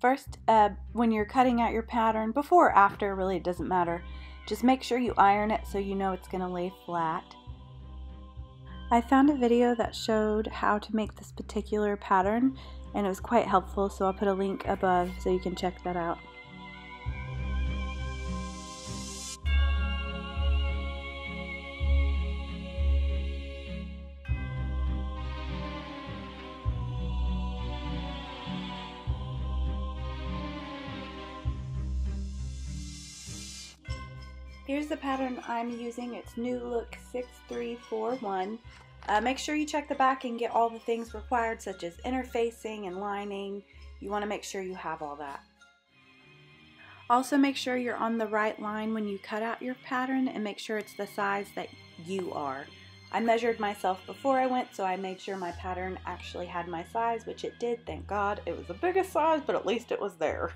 First, when you're cutting out your pattern, before or after, really it doesn't matter, just make sure you iron it so you know it's going to lay flat. I found a video that showed how to make this particular pattern and it was quite helpful, so I'll put a link above so you can check that out. Here's the pattern I'm using. It's New Look 6341. Make sure you check the back and get all the things required, such as interfacing and lining. You want to make sure you have all that. Also make sure you're on the right line when you cut out your pattern and make sure it's the size that you are. I measured myself before I went, so I made sure my pattern actually had my size, which it did, thank God. It was the biggest size, but at least it was there.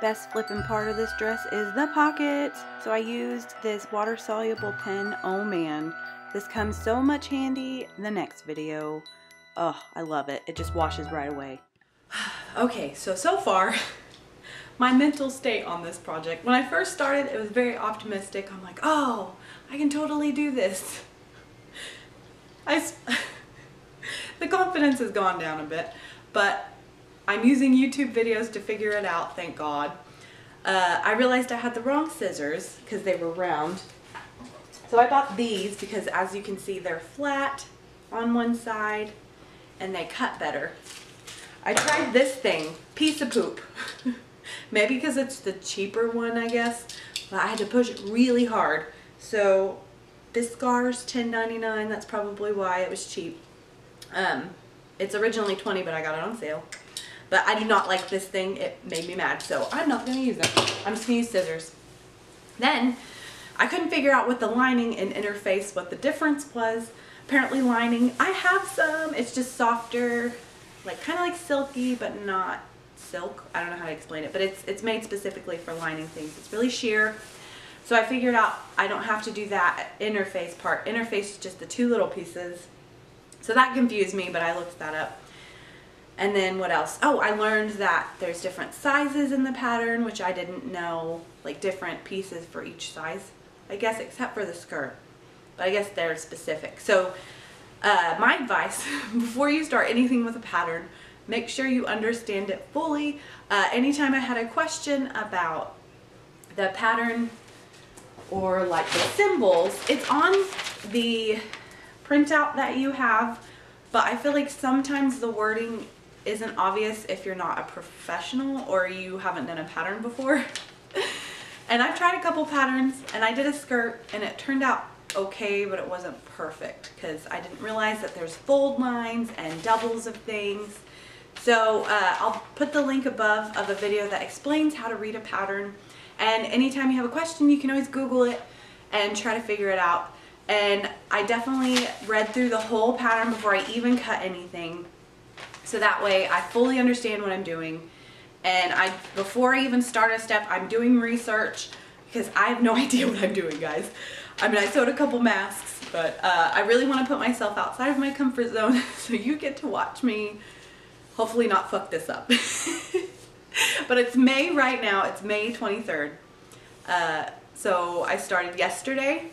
Best flipping part of this dress is the pockets. So I used this water soluble pen. Oh man, this comes so much handy in the next video. Oh, I love it. It just washes right away. Okay, so far, my mental state on this project. When I first started, it was very optimistic. I'm like, oh, I can totally do this. The confidence has gone down a bit, but I'm using YouTube videos to figure it out, thank God. I realized I had the wrong scissors because they were round. So I bought these because, as you can see, they're flat on one side and they cut better. I tried this thing, piece of poop. Maybe because it's the cheaper one, I guess, but I had to push it really hard. So this scar's $10.99, that's probably why it was cheap. It's originally $20, but I got it on sale. But I do not like this thing. It made me mad, so I'm not going to use it. I'm just going to use scissors. Then, I couldn't figure out with the lining and interface what the difference was. Apparently lining, I have some. It's just softer, like kind of like silky, but not silk. I don't know how to explain it, but it's made specifically for lining things. It's really sheer. So I figured out I don't have to do that interface part. Interface is just the two little pieces. So that confused me, but I looked that up. And then what else? Oh, I learned that there's different sizes in the pattern, which I didn't know, like different pieces for each size, I guess, except for the skirt. But I guess they're specific. So my advice, before you start anything with a pattern, make sure you understand it fully. Anytime I had a question about the pattern or like the symbols, it's on the printout that you have, but I feel like sometimes the wording isn't obvious if you're not a professional or you haven't done a pattern before. And I've tried a couple patterns and I did a skirt and it turned out okay, but it wasn't perfect because I didn't realize that there's fold lines and doubles of things. So I'll put the link above of a video that explains how to read a pattern, and anytime you have a question you can always Google it and try to figure it out. And I definitely read through the whole pattern before I even cut anything, so that way I fully understand what I'm doing. And before I even start a step, I'm doing research because I have no idea what I'm doing, guys. I mean, I sewed a couple masks, but I really want to put myself outside of my comfort zone so you get to watch me hopefully not fuck this up. But it's May right now. It's May 23rd. So I started yesterday.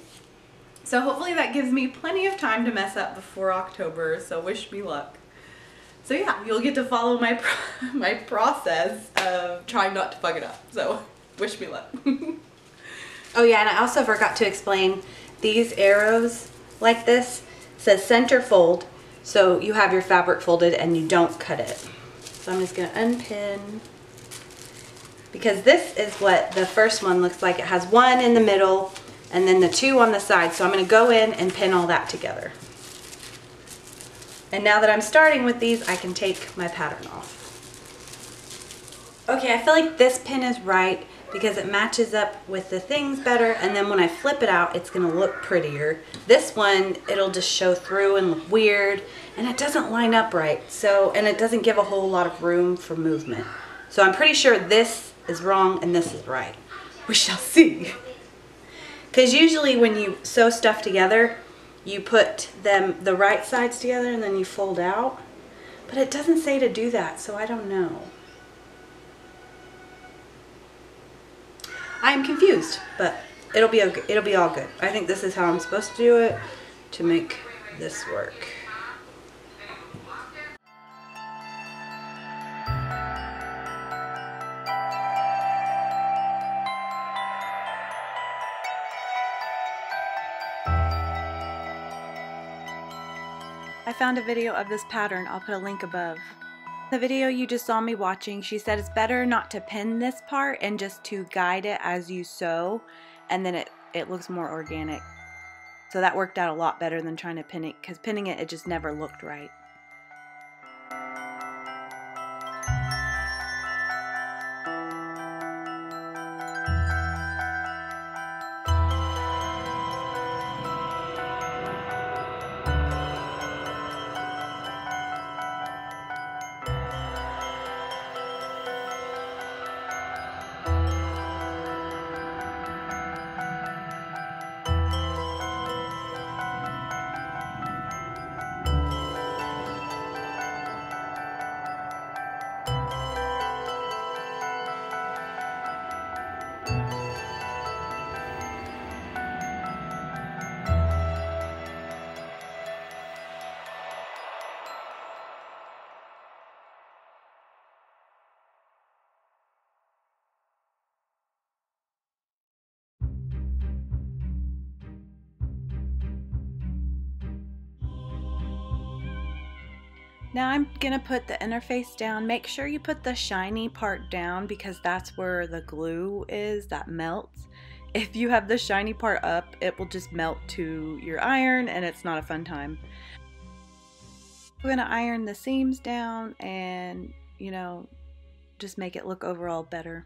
So hopefully that gives me plenty of time to mess up before October, so wish me luck. So yeah, you'll get to follow my my process of trying not to fuck it up. So wish me luck. Oh yeah, and I also forgot to explain, these arrows like this says center fold, so you have your fabric folded and you don't cut it. So I'm just gonna unpin, because this is what the first one looks like. It has one in the middle and then the two on the side. So I'm gonna go in and pin all that together. And now that I'm starting with these, I can take my pattern off. Okay, I feel like this pin is right because it matches up with the things better, and then when I flip it out, it's gonna look prettier. This one, it'll just show through and look weird, and it doesn't line up right. So, and it doesn't give a whole lot of room for movement. So I'm pretty sure this is wrong and this is right. We shall see. Because usually when you sew stuff together, you put them the right sides together and then you fold out. But it doesn't say to do that, so I don't know. I'm confused, but it'll be all good. I think this is how I'm supposed to do it to make this work. I found a video of this pattern. I'll put a link above. The video you just saw me watching, she said it's better not to pin this part and just to guide it as you sew, and then it looks more organic. So that worked out a lot better than trying to pin it, because pinning it just never looked right. Now I'm gonna put the interface down. Make sure you put the shiny part down because that's where the glue is that melts. If you have the shiny part up, it will just melt to your iron and it's not a fun time. I'm gonna iron the seams down and, you know, just make it look overall better.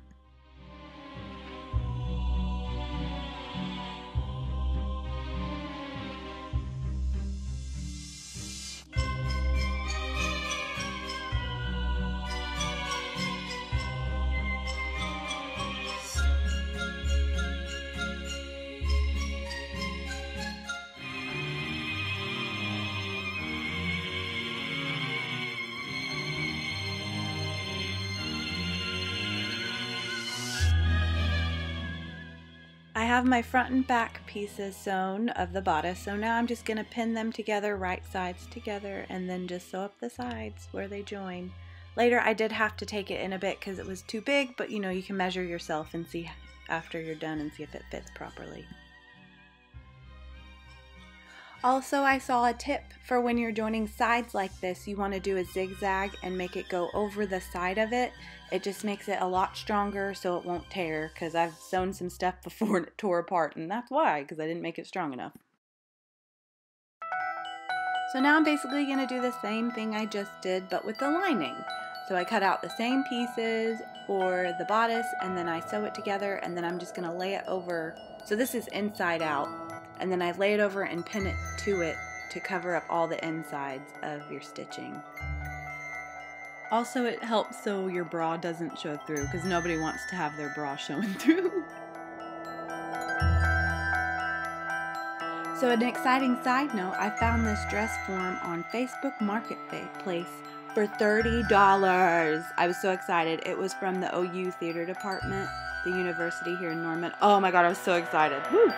I have my front and back pieces sewn of the bodice, so now I'm just going to pin them together, right sides together, and then just sew up the sides where they join. Later I did have to take it in a bit because it was too big, but you know, you can measure yourself and see after you're done and see if it fits properly. Also, I saw a tip for when you're joining sides like this. You want to do a zigzag and make it go over the side of it. It just makes it a lot stronger so it won't tear, because I've sewn some stuff before and it tore apart, and that's why, because I didn't make it strong enough. So now I'm basically going to do the same thing I just did, but with the lining. So I cut out the same pieces for the bodice, and then I sew it together, and then I'm just going to lay it over. So this is inside out. And then I lay it over and pin it to cover up all the insides of your stitching. Also, it helps so your bra doesn't show through, because nobody wants to have their bra showing through. So an exciting side note, I found this dress form on Facebook Marketplace for $30. I was so excited. It was from the OU theater department, the university here in Norman. Oh my god, I was so excited. Woo!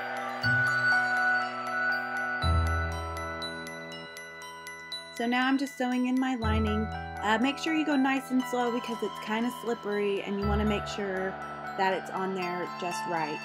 So now I'm just sewing in my lining. Make sure you go nice and slow because it's kind of slippery and you want to make sure that it's on there just right.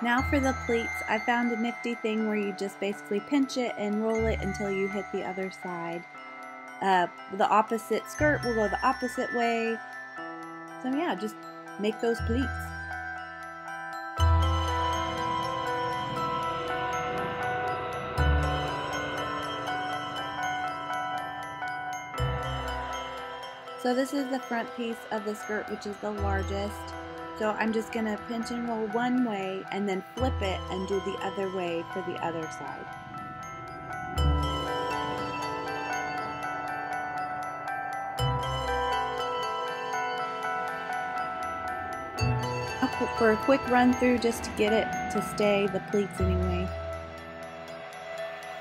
Now for the pleats, I found a nifty thing where you just basically pinch it and roll it until you hit the other side. The opposite skirt will go the opposite way. So yeah, just make those pleats. So this is the front piece of the skirt, which is the largest. So I'm just going to pinch and roll one way and then flip it and do the other way for the other side. For a quick run through just to get it to stay, the pleats anyway.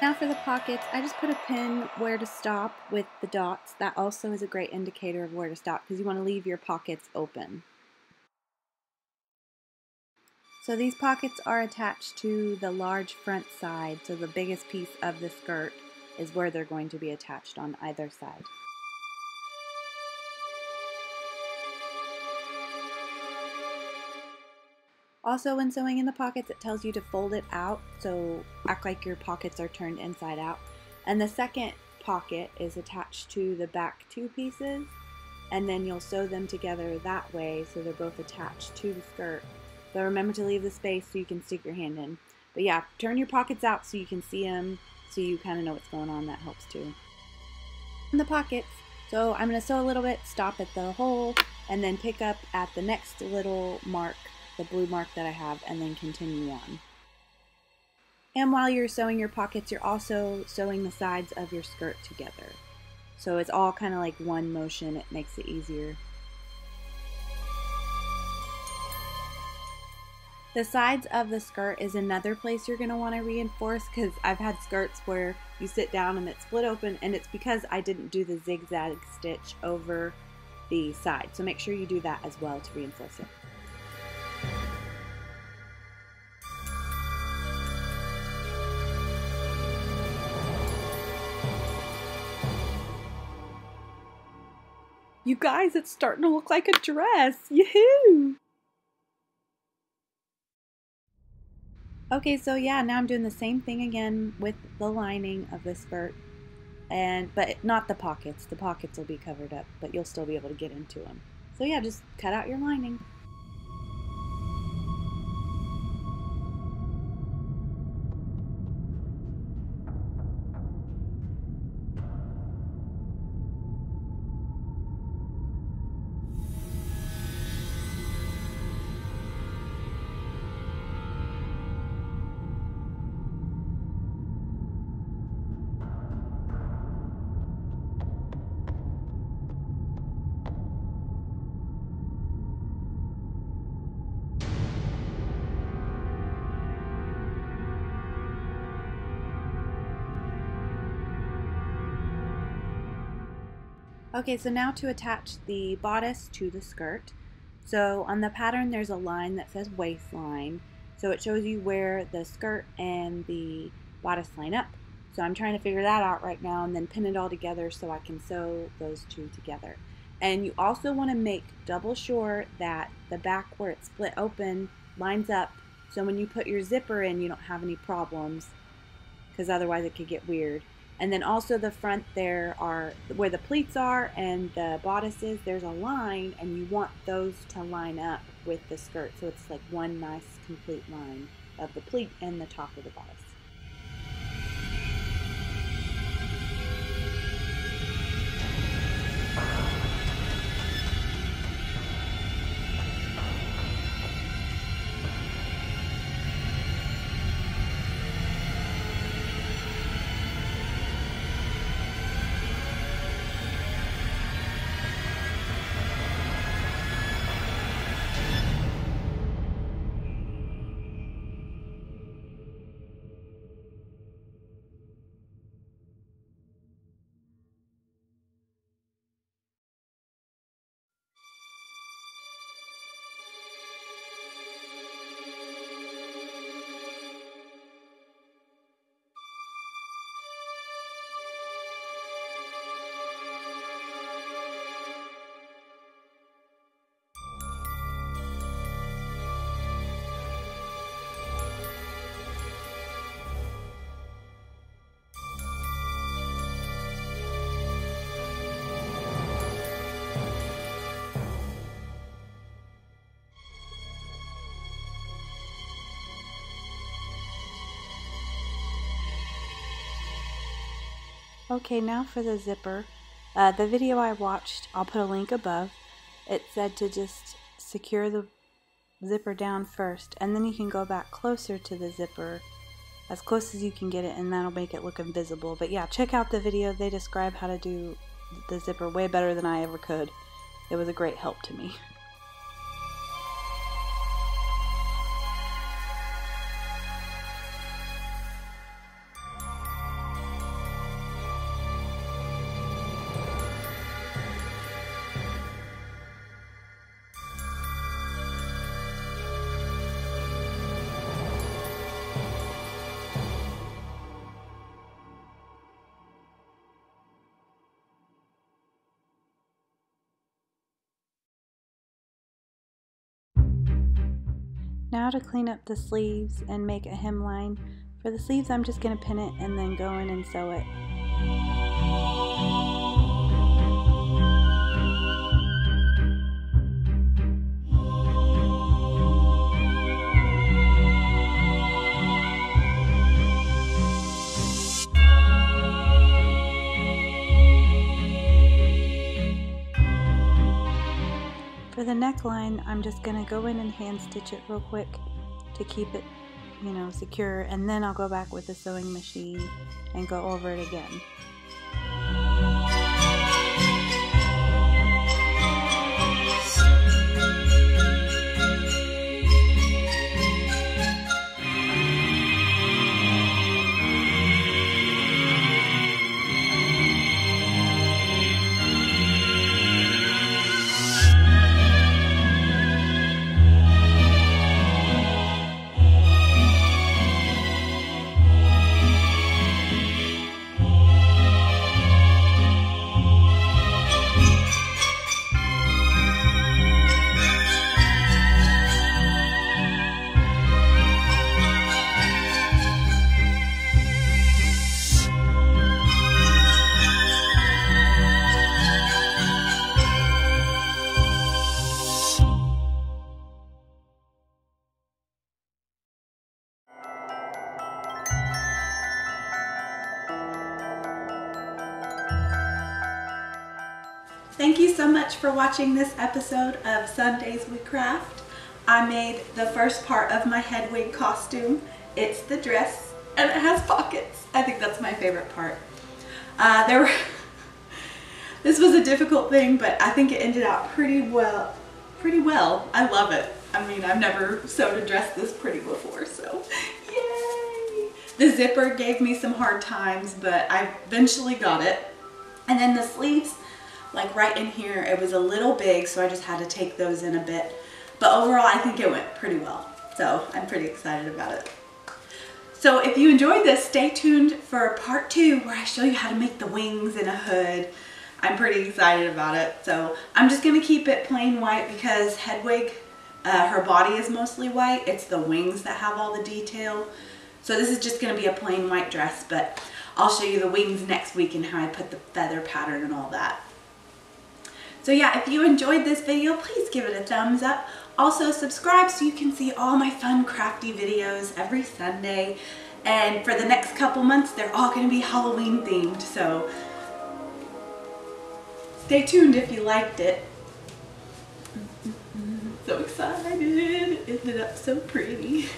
Now for the pockets, I just put a pin where to stop with the dots. That also is a great indicator of where to stop because you want to leave your pockets open. So these pockets are attached to the large front side, so the biggest piece of the skirt is where they're going to be attached on either side. Also, when sewing in the pockets, it tells you to fold it out, so act like your pockets are turned inside out. And the second pocket is attached to the back two pieces, and then you'll sew them together that way so they're both attached to the skirt. So remember to leave the space so you can stick your hand in. But yeah, turn your pockets out so you can see them, so you kind of know what's going on. That helps too. In the pockets, so I'm going to sew a little bit, stop at the hole, and then pick up at the next little mark, the blue mark that I have, and then continue on. And while you're sewing your pockets, you're also sewing the sides of your skirt together. So it's all kind of like one motion. It makes it easier. The sides of the skirt is another place you're going to want to reinforce because I've had skirts where you sit down and it's split open, and it's because I didn't do the zigzag stitch over the side. So make sure you do that as well to reinforce it. You guys, it's starting to look like a dress. Yoo-hoo! Okay, so yeah, now I'm doing the same thing again with the lining of the skirt, but not the pockets. The pockets will be covered up, but you'll still be able to get into them. So yeah, just cut out your lining. Okay, so now to attach the bodice to the skirt. So on the pattern there's a line that says waistline. So it shows you where the skirt and the bodice line up. So I'm trying to figure that out right now and then pin it all together so I can sew those two together. And you also want to make double sure that the back where it's split open lines up so when you put your zipper in you don't have any problems, because otherwise it could get weird. And then also the front there are where the pleats are and the bodices, there's a line and you want those to line up with the skirt so it's like one nice complete line of the pleat and the top of the bodice. Okay, now for the zipper. The video I watched, I'll put a link above. It said to just secure the zipper down first, and then you can go back closer to the zipper, as close as you can get it, and that'll make it look invisible. But yeah, check out the video. They describe how to do the zipper way better than I ever could. It was a great help to me. Now to clean up the sleeves and make a hemline. For the sleeves, I'm just going to pin it and then go in and sew it. For the neckline, I'm just going to go in and hand stitch it real quick to keep it, secure, and then I'll go back with the sewing machine and go over it again. Thank you so much for watching this episode of Sundays We Craft. I made the first part of my Hedwig costume. It's the dress and it has pockets. I think that's my favorite part. This was a difficult thing, but I think it ended out pretty well. I love it. I mean, I've never sewed a dress this pretty before, so yay! The zipper gave me some hard times, but I eventually got it. And then the sleeves, like right in here, it was a little big, so I just had to take those in a bit. But overall, I think it went pretty well. So I'm pretty excited about it. So if you enjoyed this, stay tuned for part 2 where I show you how to make the wings and a hood. I'm pretty excited about it. So I'm just gonna keep it plain white because Hedwig, her body is mostly white. It's the wings that have all the detail. So this is just gonna be a plain white dress, but I'll show you the wings next week and how I put the feather pattern and all that. So yeah, if you enjoyed this video, please give it a thumbs up. Also subscribe so you can see all my fun crafty videos every Sunday. And for the next couple months, they're all gonna be Halloween themed. So stay tuned if you liked it. So excited, it ended up so pretty.